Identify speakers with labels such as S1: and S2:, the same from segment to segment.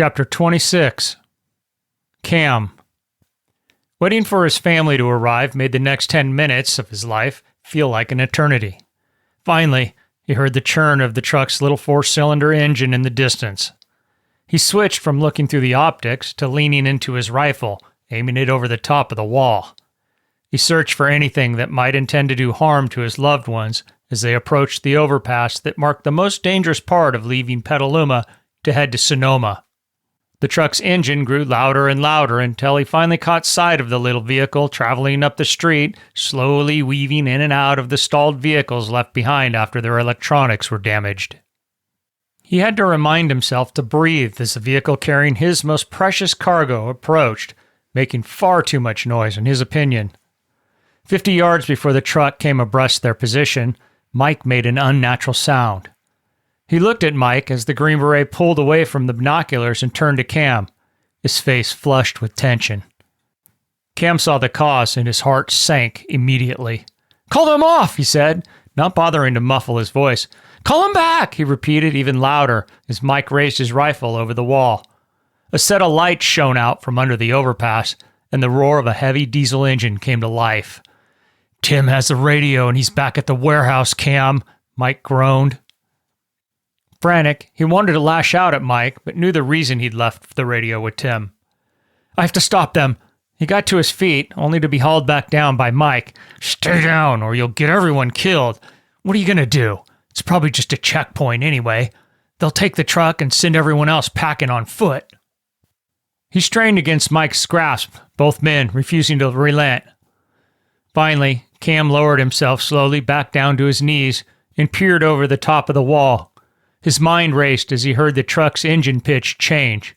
S1: Chapter 26. Cam. Waiting for his family to arrive made the next 10 minutes of his life feel like an eternity. Finally, he heard the churn of the truck's little four-cylinder engine in the distance. He switched from looking through the optics to leaning into his rifle, aiming it over the top of the wall. He searched for anything that might intend to do harm to his loved ones as they approached the overpass that marked the most dangerous part of leaving Petaluma to head to Sonoma. The truck's engine grew louder and louder until he finally caught sight of the little vehicle traveling up the street, slowly weaving in and out of the stalled vehicles left behind after their electronics were damaged. He had to remind himself to breathe as the vehicle carrying his most precious cargo approached, making far too much noise in his opinion. 50 yards before the truck came abreast their position, Mike made an unnatural sound. He looked at Mike as the Green Beret pulled away from the binoculars and turned to Cam, his face flushed with tension. Cam saw the cause and his heart sank immediately. "Call them off," he said, not bothering to muffle his voice. "Call them back," he repeated even louder as Mike raised his rifle over the wall. A set of lights shone out from under the overpass, and the roar of a heavy diesel engine came to life. "Tim has the radio and he's back at the warehouse, Cam," Mike groaned. Frantic, he wanted to lash out at Mike, but knew the reason he'd left the radio with Tim. "I have to stop them." He got to his feet, only to be hauled back down by Mike. "Stay down, or you'll get everyone killed. What are you going to do? It's probably just a checkpoint anyway. They'll take the truck and send everyone else packing on foot." He strained against Mike's grasp, both men refusing to relent. Finally, Cam lowered himself slowly back down to his knees and peered over the top of the wall. His mind raced as he heard the truck's engine pitch change.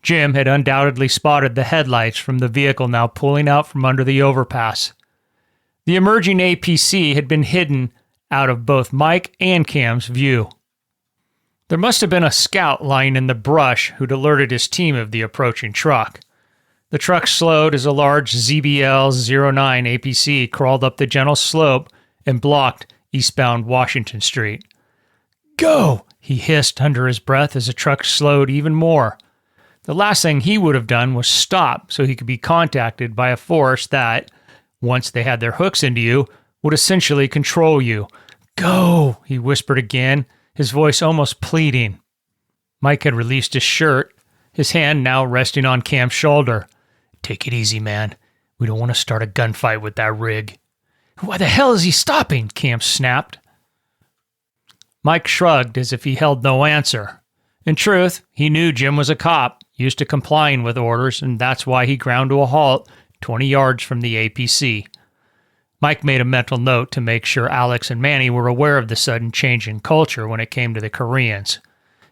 S1: Jim had undoubtedly spotted the headlights from the vehicle now pulling out from under the overpass. The emerging APC had been hidden out of both Mike and Cam's view. There must have been a scout lying in the brush who'd alerted his team of the approaching truck. The truck slowed as a large ZBL-09 APC crawled up the gentle slope and blocked eastbound Washington Street. "Go!" he hissed under his breath as the truck slowed even more. The last thing he would have done was stop so he could be contacted by a force that, once they had their hooks into you, would essentially control you. "Go!" he whispered again, his voice almost pleading. Mike had released his shirt, his hand now resting on Cam's shoulder. "Take it easy, man. We don't want to start a gunfight with that rig." "Why the hell is he stopping?" Cam snapped. Mike shrugged as if he held no answer. In truth, he knew Jim was a cop, used to complying with orders, and that's why he ground to a halt 20 yards from the APC. Mike made a mental note to make sure Alex and Manny were aware of the sudden change in culture when it came to the Koreans.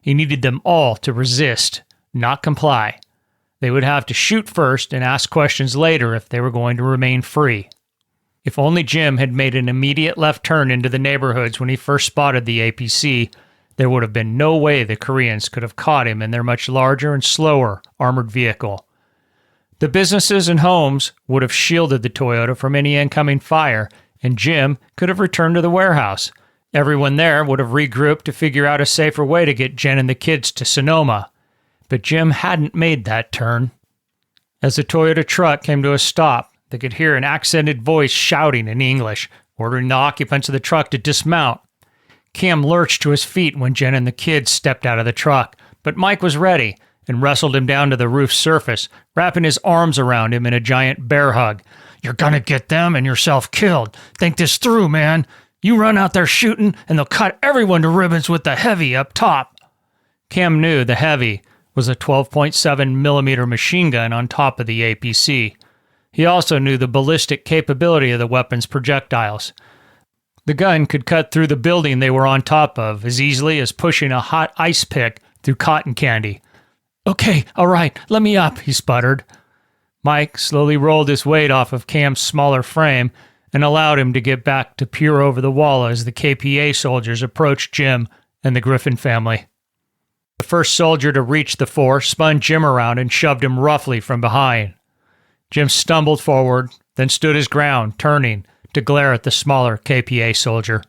S1: He needed them all to resist, not comply. They would have to shoot first and ask questions later if they were going to remain free. If only Jim had made an immediate left turn into the neighborhoods when he first spotted the APC, there would have been no way the Koreans could have caught him in their much larger and slower armored vehicle. The businesses and homes would have shielded the Toyota from any incoming fire, and Jim could have returned to the warehouse. Everyone there would have regrouped to figure out a safer way to get Jen and the kids to Sonoma. But Jim hadn't made that turn. As the Toyota truck came to a stop, they could hear an accented voice shouting in English, ordering the occupants of the truck to dismount. Cam lurched to his feet when Jen and the kids stepped out of the truck, but Mike was ready and wrestled him down to the roof's surface, wrapping his arms around him in a giant bear hug. "You're gonna get them and yourself killed. Think this through, man. You run out there shooting, and they'll cut everyone to ribbons with the heavy up top." Cam knew the heavy was a 12.7mm machine gun on top of the APC. He also knew the ballistic capability of the weapon's projectiles. The gun could cut through the building they were on top of as easily as pushing a hot ice pick through cotton candy. "Okay, all right, let me up," he sputtered. Mike slowly rolled his weight off of Cam's smaller frame and allowed him to get back to peer over the wall as the KPA soldiers approached Jim and the Griffin family. The first soldier to reach the four spun Jim around and shoved him roughly from behind. Jim stumbled forward, then stood his ground, turning to glare at the smaller KPA soldier.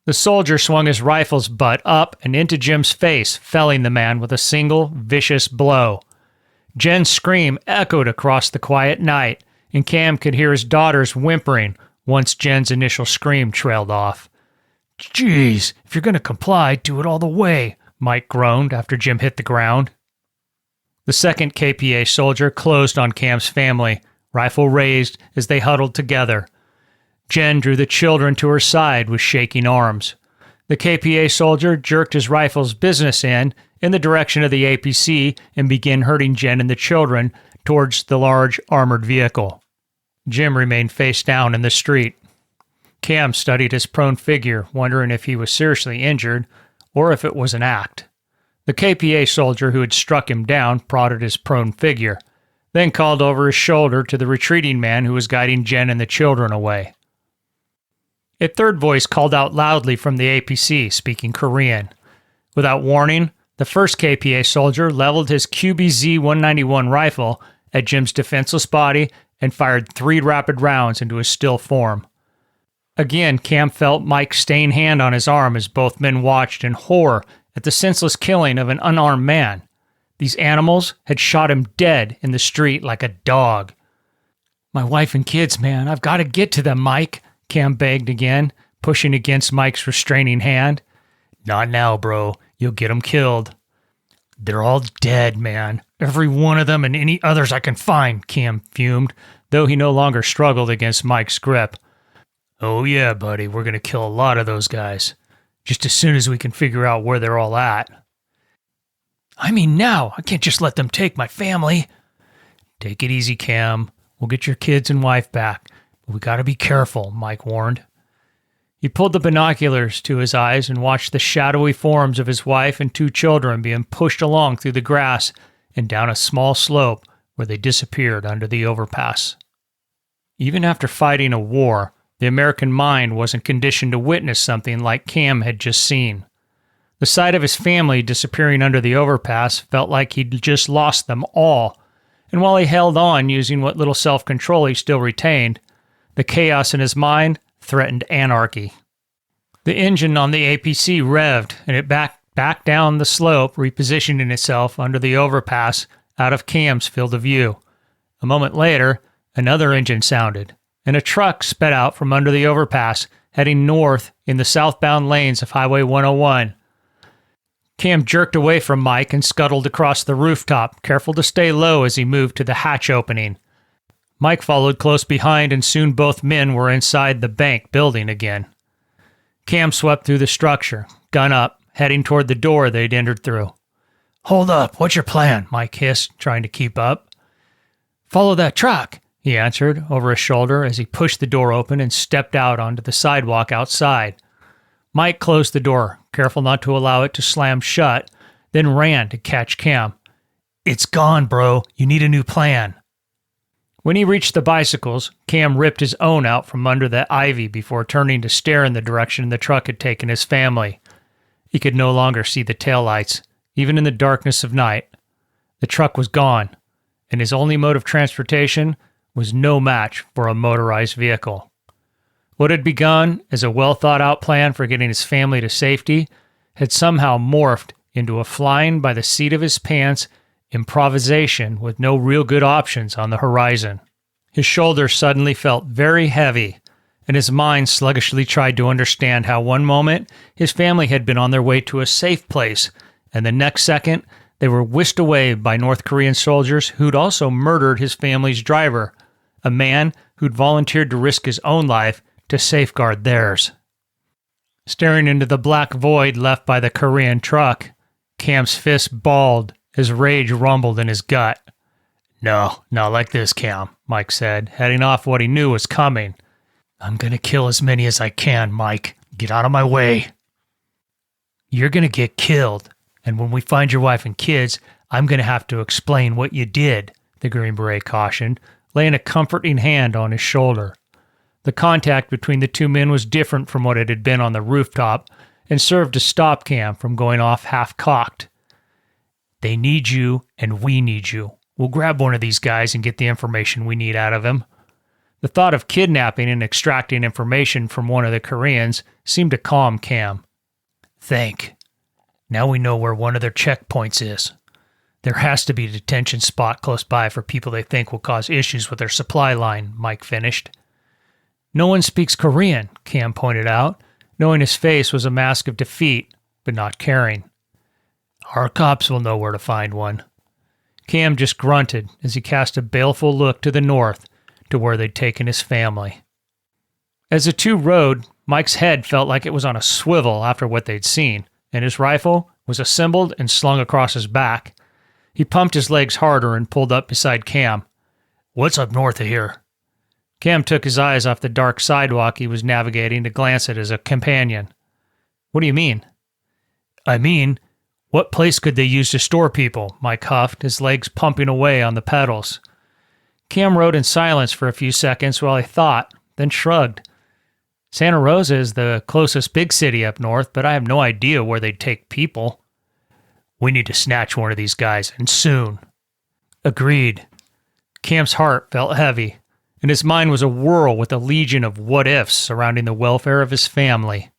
S1: The soldier swung his rifle's butt up and into Jim's face, felling the man with a single, vicious blow. Jen's scream echoed across the quiet night, and Cam could hear his daughters whimpering once Jen's initial scream trailed off. "Geez, if you're going to comply, do it all the way," Mike groaned after Jim hit the ground. The second KPA soldier closed on Cam's family, rifle raised as they huddled together. Jen drew the children to her side with shaking arms. The KPA soldier jerked his rifle's business end in the direction of the APC and began herding Jen and the children towards the large armored vehicle. Jim remained face down in the street. Cam studied his prone figure, wondering if he was seriously injured or if it was an act. The KPA soldier who had struck him down prodded his prone figure, then called over his shoulder to the retreating man who was guiding Jen and the children away. A third voice called out loudly from the APC, speaking Korean. Without warning, the first KPA soldier leveled his QBZ-191 rifle at Jim's defenseless body and fired 3 rapid rounds into his still form. Again, Cam felt Mike's staying hand on his arm as both men watched in horror at the senseless killing of an unarmed man. These animals had shot him dead in the street like a dog. "My wife and kids, man, I've got to get to them, Mike," Cam begged again, pushing against Mike's restraining hand. "Not now, bro. You'll get them killed." "They're all dead, man. Every one of them and any others I can find," Cam fumed, though he no longer struggled against Mike's grip. "Oh yeah, buddy, we're going to kill a lot of those guys. Just as soon as we can figure out where they're all at." "I mean now. I can't just let them take my family." "Take it easy, Cam. We'll get your kids and wife back. But we got to be careful," Mike warned. He pulled the binoculars to his eyes and watched the shadowy forms of his wife and 2 children being pushed along through the grass and down a small slope where they disappeared under the overpass. Even after fighting a war, the American mind wasn't conditioned to witness something like Cam had just seen. The sight of his family disappearing under the overpass felt like he'd just lost them all, and while he held on using what little self-control he still retained, the chaos in his mind threatened anarchy. The engine on the APC revved, and it backed down the slope, repositioning itself under the overpass out of Cam's field of view. A moment later, another engine sounded, and a truck sped out from under the overpass, heading north in the southbound lanes of Highway 101. Cam jerked away from Mike and scuttled across the rooftop, careful to stay low as he moved to the hatch opening. Mike followed close behind, and soon both men were inside the bank building again. Cam swept through the structure, gun up, heading toward the door they'd entered through. "Hold up, what's your plan?" Mike hissed, trying to keep up. "Follow that truck," he answered over his shoulder as he pushed the door open and stepped out onto the sidewalk outside. Mike closed the door, careful not to allow it to slam shut, then ran to catch Cam. "It's gone, bro. You need a new plan." When he reached the bicycles, Cam ripped his own out from under the ivy before turning to stare in the direction the truck had taken his family. He could no longer see the taillights, even in the darkness of night. The truck was gone, and his only mode of transportation was no match for a motorized vehicle. What had begun as a well-thought-out plan for getting his family to safety had somehow morphed into a flying by the seat of his pants improvisation with no real good options on the horizon. His shoulders suddenly felt very heavy, and his mind sluggishly tried to understand how one moment his family had been on their way to a safe place, and the next second they were whisked away by North Korean soldiers who'd also murdered his family's driver, a man who'd volunteered to risk his own life to safeguard theirs. Staring into the black void left by the Korean truck, Cam's fist balled as rage rumbled in his gut. "No, not like this, Cam," Mike said, heading off what he knew was coming. "I'm gonna kill as many as I can, Mike. Get out of my way." "You're gonna get killed, and when we find your wife and kids, I'm gonna have to explain what you did," the Green Beret cautioned, laying a comforting hand on his shoulder. The contact between the 2 men was different from what it had been on the rooftop and served to stop Cam from going off half-cocked. "They need you, and we need you. We'll grab one of these guys and get the information we need out of him." The thought of kidnapping and extracting information from one of the Koreans seemed to calm Cam. Think. Now we know where one of their checkpoints is. There has to be a detention spot close by for people they think will cause issues with their supply line, Mike finished. No one speaks Korean, Cam pointed out, knowing his face was a mask of defeat, but not caring. Our cops will know where to find one. Cam just grunted as he cast a baleful look to the north, to where they'd taken his family. As the two rode, Mike's head felt like it was on a swivel after what they'd seen, and his rifle was assembled and slung across his back. He pumped his legs harder and pulled up beside Cam. What's up north of here? Cam took his eyes off the dark sidewalk he was navigating to glance at his companion. What do you mean? I mean, what place could they use to store people? Mike huffed, his legs pumping away on the pedals. Cam rode in silence for a few seconds while he thought, then shrugged. Santa Rosa is the closest big city up north, but I have no idea where they'd take people. We need to snatch one of these guys, and soon. Agreed. Cam's heart felt heavy, and his mind was a whirl with a legion of what-ifs surrounding the welfare of his family.